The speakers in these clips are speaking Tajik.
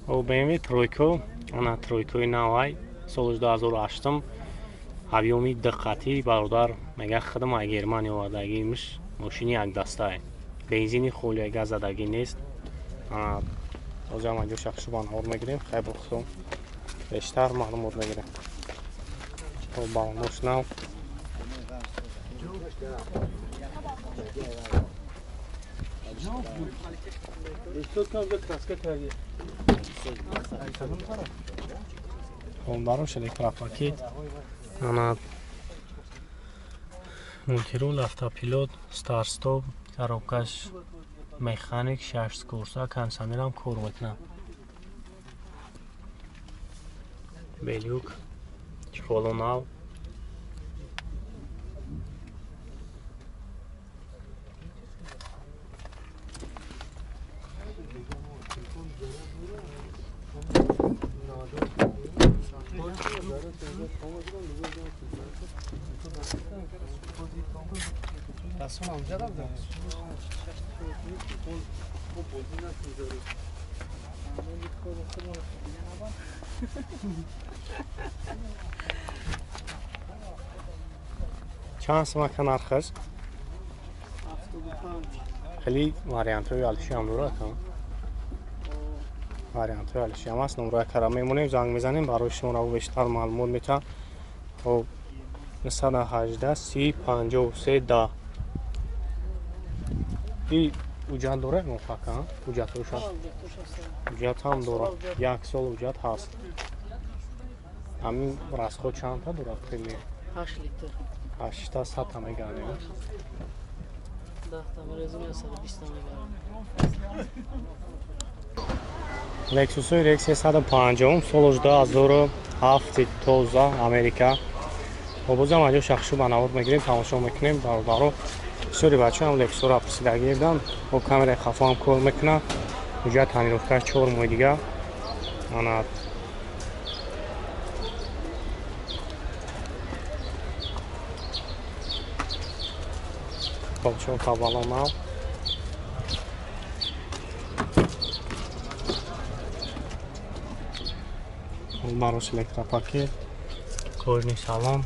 BMW тройка, ана тройкаи навай соли 2008 ҳавёми диққатӣ бародар мега хидмаи Германия овардагӣ имиш мошини якдастае. Бензини холия газ задагӣ нест. ҳозир ҳам аҷо шахшубан ҳор мегирем, хайр бохудом бештар маълумот мегирем. балонош нав. Барош электропакет. Ана мультирул, автопилот, старт-стоп, коробкаш механик, 6 скорса, кондиционерам кор мекунад. Белюк, чехолу нав. چند سمک نرخش؟ خیلی واریانت های آلشی هم داره کن. واریانت های آلشی هم هست. نمره کرا میمونیم زنگ میزنیم برای شما رو بیشتر معلومات میتونم. خب 918 30 53 10. این وجود داره موفقا؟ وجود روش هست. وجود هم داره. یک سال وجود هست. همین راسخود چند تا داره خیلی؟ 8 لیتر. 8 تا 100 تا میگه. 10 تا رزومه 120 تا میگه. لکسوس رکس 150 سال 2007 12 امریکا. بازم اجا شخصی بناور میگیریم تماشا میکنیم برادرو بسیاری بچه هم لکسور را پرسیدگی گردن با کامرای خفا هم کار میکنه. اینجا تنیروفکش 4 ماه دیگه انا خب کابالا ناو براش الکتروپاکت کورنی سالن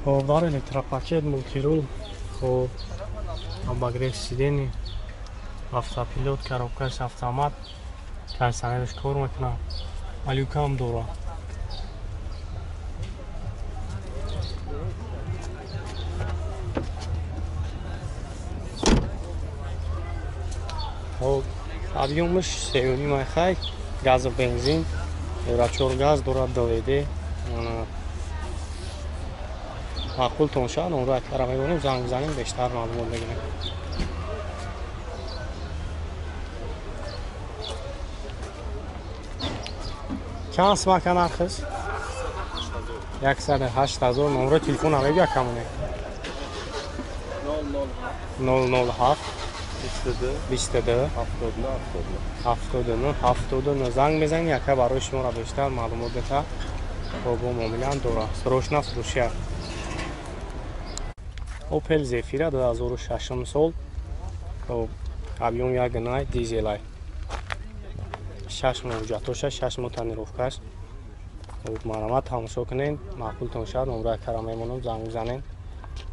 خب داره الکتروپاکت مولتیرول خب امباگریف سیدنی автопилот коробкаш автомат кондиционерش кор мекунад алюкам дора хоб объёмиш 3,5 хай газ бензин евро 4 газ дора доведе маъқултон шад онро акбара мебонем занг занем бештар маълумот мегирем. چند سمک نرخش؟ 108,000 نمره تلفن هم بیا کمونه 007 22 79 زنگ بزنید یکه برای شما را بیشتر معلومات بده با معامله داره سروش فروشیه اوپل زفیره 2006 سال объем یک دیزل 6 موجاتوش 6 تنیروفکش مرامت تماشا کنین معقولتون شد نمره کرا میمونم زنگ بزنین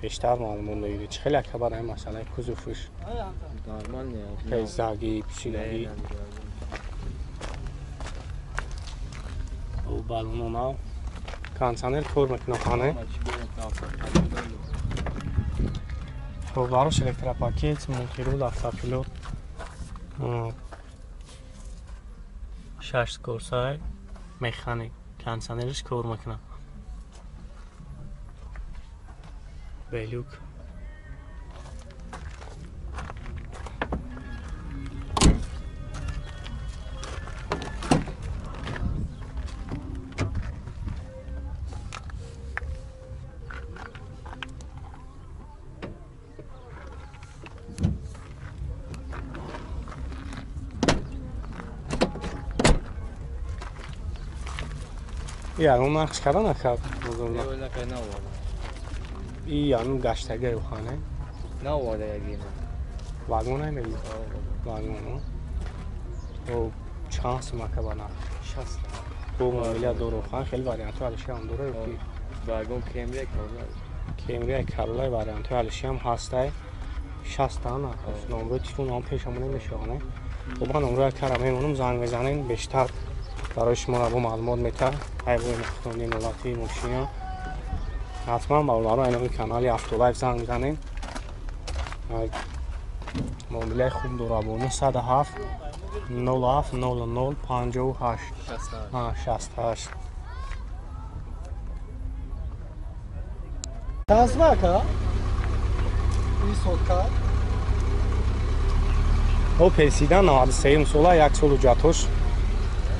بیشتر معلومات بگیرید چه خیلی خبر این مسئله کوزوفش پیزدگی پیچیدگی او بالون ناو کانسانر کور میکنه خانه خب براش الکتروپاکت مولتیرول автопилот 6 скорсай механик кондиционериш кор мекунад белюк ягон нақш карда накард Ой, навода. и ягон гаштаги ухане Навода ягина. вагон намели вагон о чанд сумака ба нақш 60. бу мобилия дурухан хеле варианту алиши ҳам дора Вагон Camry калда. кемрия карлай варианту алиши ҳам ҳастай 60 та нақш номрои телефон ном пешамон намешаване ба номрои кара мемонам занг мезанен бештар барои шумо бо маълумот мета айбои махтони нолати мошина ҳатман ба уларо айнои канали автолайф занг мезанен мобилияи хуб дора бо 907 07 00 58 68 Танзмака? И сотка? о персидан 93 сола 1 солу ҷатош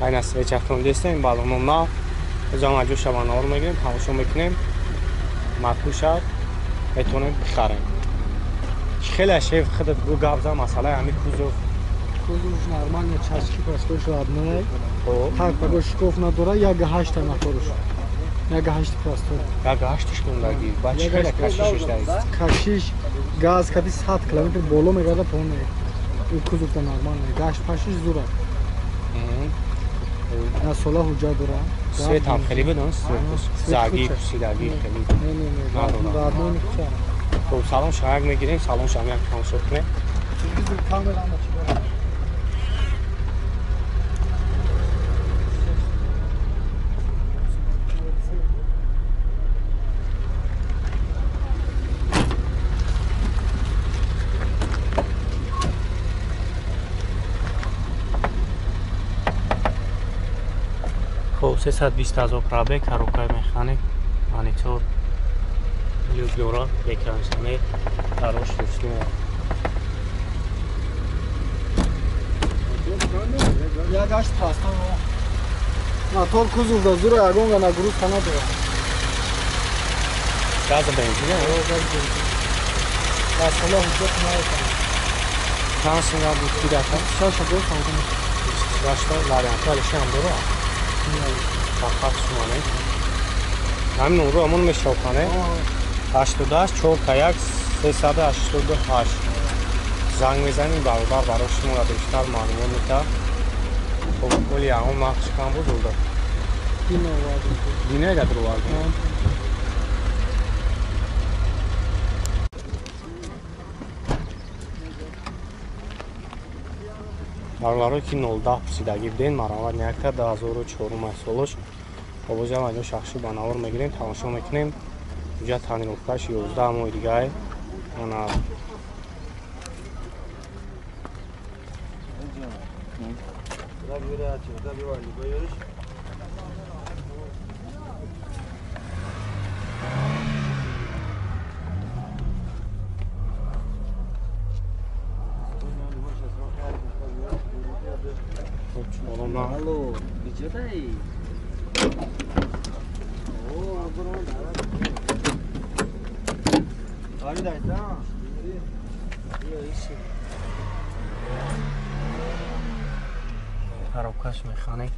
айна свечахтон дестем балоном на ҷама ҷо шаванавор мегирем тамошо мекунем матбушад метонем бихарем хеле шеф худат бу габза масъалаи ҳами кузов Кузов нормально чашки пастош родной. о Так, пагош шкаф надора, як 8 та нафарош. Як 8 пастор. як гаштиш мундаги ба чӣ хеле кашишиш даист Кашиш газ кади 100 км боло мегада пон. У кузов та нормально. Гашт пашиш зура. На сола ҳуҷа дора. свет ҳам хеле бидон заги пусидаги хеле Не, родной нихча. хуб салон шаяк мегирем салон шам як тамошо кунем Телевизор камера ама чи дора. хуб 320 000 пробег коробкаи механик монитор люблюра беканшане дарош душни Як 8 пастор. На тол кузов да зура ягонга нагрузка надора. газ бензин На сола ҳуҷа надора. трансинга бутидака Шаша гол салтана. дашта варианти алиши ҳам дора фақат шумане ҳамин номро ҳамон мешавхане 88 4 388 занг мезанем бародар барои шуморо бештар маълумот мета хуб оли ягон нақш кам буд улда Дина вади. динаи дадруард бароларо ки 010 пусидаги биден марамат някта 2004 солош обозиам аҷо шахши ба навор мегирем тамошо мекунем ҷа танировкаш 11 моҳи дигае ана Алло, где-то? О, коробкаш механик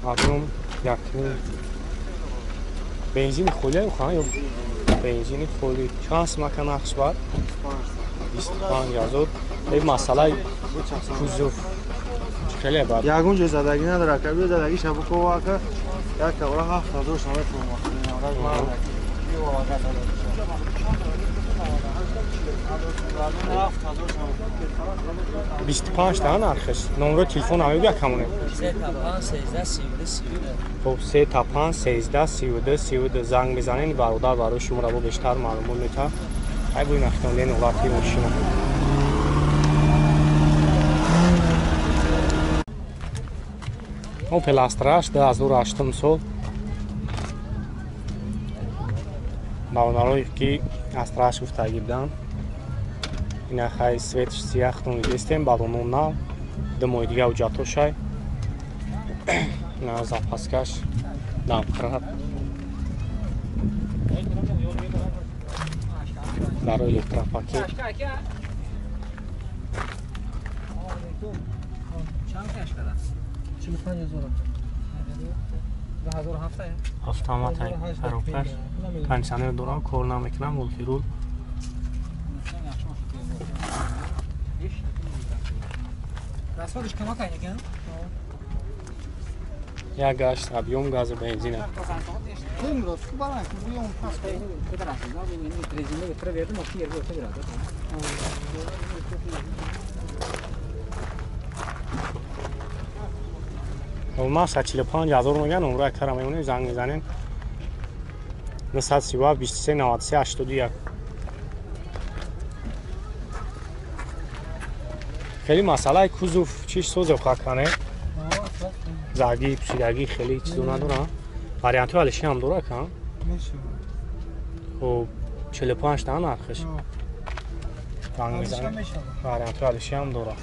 акнун яктин бензини холия ухана ё бензини холи чанд сумака нақш бар 25000 е масъалаи кузов хеле бад Ягон ҷо задагӣ надора. Каби задагӣ шабукова як тавра 7000 сомат фурмохтин. 25 та нархиш номрои телефон ҳамин якамоне 35 13 32 32 занг мезанени бародар барои шуморо бо бештар маълумот мета айбои нахтондени олати мошина Opel Astra 2008 сол маъмулан ки Astra гуфтагӣ буданд ина хай светиш сияхтон дестем балонон нав ду моҳи дига уҷатошай на запаскаш дамкрат барои электропакет چند کش کرده؟ 45,000 2007 автомат фарофаш панчсанер дорам кор намекунам мултирул расходиш камак айн ekan? як гашт объем газа бензина Темрот, баланс, буйон пас. Ko'tarasiz, men endi rezinaga tirib berdim, o'sha yerga o'taveradi. ما 45,000 میگن عمره کارم میمونه زنگ میزنین 937 23 93 81 خیلی مسئله کوزوف چیش سوزه کنه زرگی پوسیدگی خیلی چیزو نداره واریانت حالشی هم داره کن میشه و 45 تا نرخش زنگ میزنین واریانت حالشی هم داره